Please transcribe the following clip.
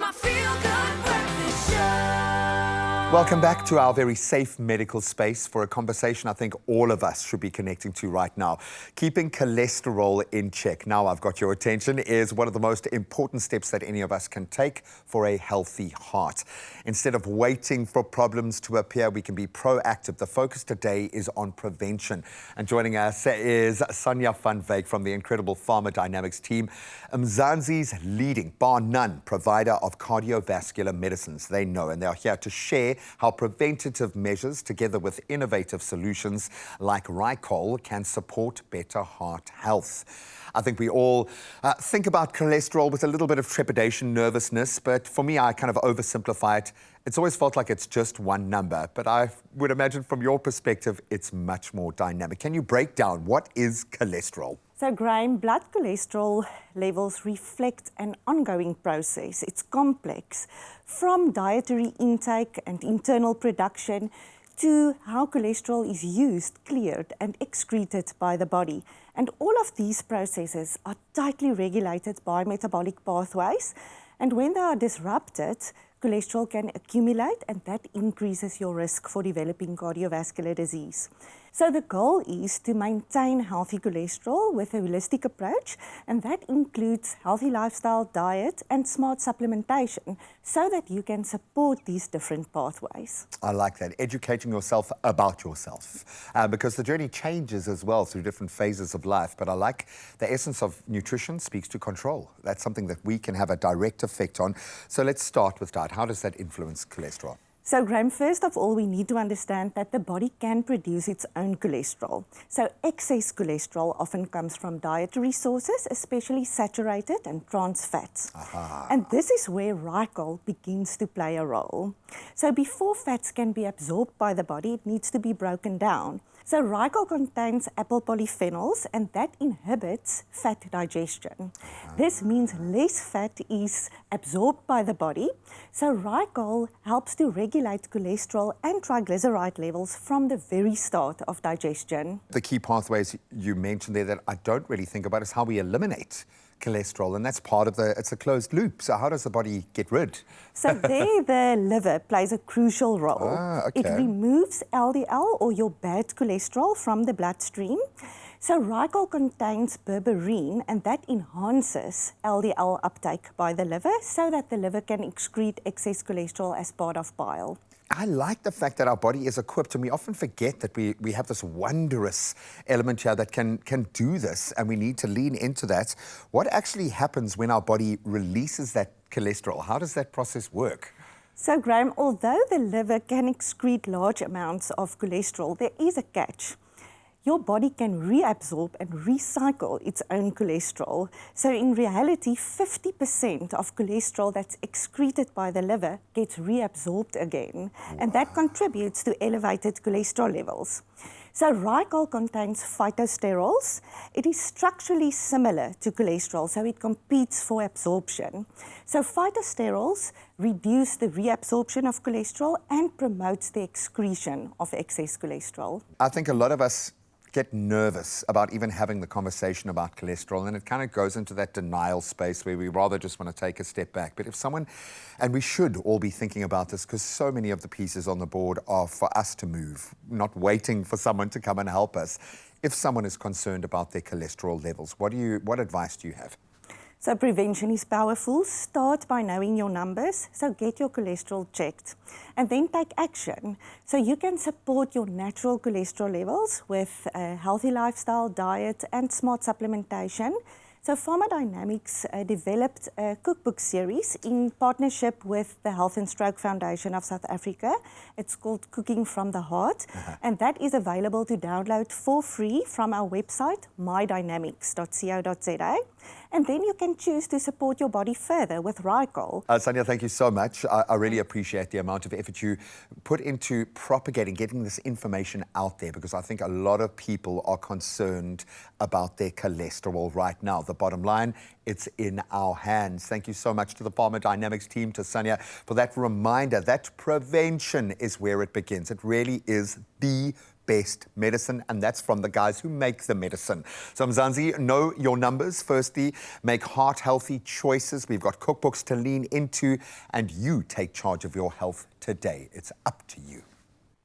my feel-good breakfast show. Welcome back to our very safe medical space for a conversation I think all of us should be connecting to right now. Keeping cholesterol in check, now I've got your attention, is one of the most important steps that any of us can take for a healthy heart. Instead of waiting for problems to appear, we can be proactive. The focus today is on prevention. And joining us is Sonia van Wyk from the incredible Pharmacodynamics team, Mzansi's leading, bar none, provider of cardiovascular medicines. They know, and they are here to share how preventative measures, together with innovative solutions like RyChol, can support better heart health. I think we all think about cholesterol with a little bit of trepidation, nervousness, but for me, I kind of oversimplify it. It's always felt like it's just one number, but I would imagine from your perspective, it's much more dynamic. Can you break down what is cholesterol? So, Graham, blood cholesterol levels reflect an ongoing process. It's complex, from dietary intake and internal production to how cholesterol is used, cleared and excreted by the body. And all of these processes are tightly regulated by metabolic pathways. And when they are disrupted, cholesterol can accumulate, and that increases your risk for developing cardiovascular disease. So the goal is to maintain healthy cholesterol with a holistic approach, and that includes healthy lifestyle, diet, and smart supplementation so that you can support these different pathways. I like that, educating yourself about yourself, because the journey changes as well through different phases of life. But I like the essence of nutrition speaks to control. That's something that we can have a direct effect on. So let's start with diet. How does that influence cholesterol? So, Graham, first of all, we need to understand that the body can produce its own cholesterol. So, excess cholesterol often comes from dietary sources, especially saturated and trans fats. And this is where RyChol begins to play a role. So, before fats can be absorbed by the body, it needs to be broken down. So, RyChol contains apple polyphenols, and that inhibits fat digestion. This means less fat is absorbed by the body. So, RyChol helps to regulate cholesterol and triglyceride levels from the very start of digestion. The key pathways you mentioned there that I don't really think about is how we eliminate cholesterol, and that's part of it's a closed loop. So how does the body get rid? So there the liver plays a crucial role. Okay. It removes LDL, or your bad cholesterol, from the bloodstream. So RyChol contains berberine, and that enhances LDL uptake by the liver so that the liver can excrete excess cholesterol as part of bile. I like the fact that our body is equipped, and we often forget that we have this wondrous element here that can do this, and we need to lean into that. What actually happens when our body releases that cholesterol? How does that process work? So, Graham, although the liver can excrete large amounts of cholesterol, there is a catch. Your body can reabsorb and recycle its own cholesterol. So in reality, 50% of cholesterol that's excreted by the liver gets reabsorbed again. Wow. And that contributes to elevated cholesterol levels. So RyChol contains phytosterols. It is structurally similar to cholesterol, so it competes for absorption. So phytosterols reduce the reabsorption of cholesterol and promotes the excretion of excess cholesterol. I think a lot of us get nervous about even having the conversation about cholesterol, and it kind of goes into that denial space where we rather just want to take a step back. But if someone, and we should all be thinking about this, because so many of the pieces on the board are for us to move, not waiting for someone to come and help us. If someone is concerned about their cholesterol levels, what advice do you have? So prevention is powerful. Start by knowing your numbers, so get your cholesterol checked. And then take action, so you can support your natural cholesterol levels with a healthy lifestyle, diet and smart supplementation. So Pharmacodynamics developed a cookbook series in partnership with the Health and Stroke Foundation of South Africa. It's called Cooking from the Heart, and that is available to download for free from our website, mydynamics.co.za. And then you can choose to support your body further with RyChol. Sonia, thank you so much. I really appreciate the amount of effort you put into propagating, getting this information out there, because I think a lot of people are concerned about their cholesterol right now. The bottom line, it's in our hands. Thank you so much to the Pharmacodynamics team, to Sonia, for that reminder that prevention is where it begins. It really is the best medicine, and that's from the guys who make the medicine. So Mzansi, know your numbers. Firstly, make heart-healthy choices. We've got cookbooks to lean into, and you take charge of your health today. It's up to you.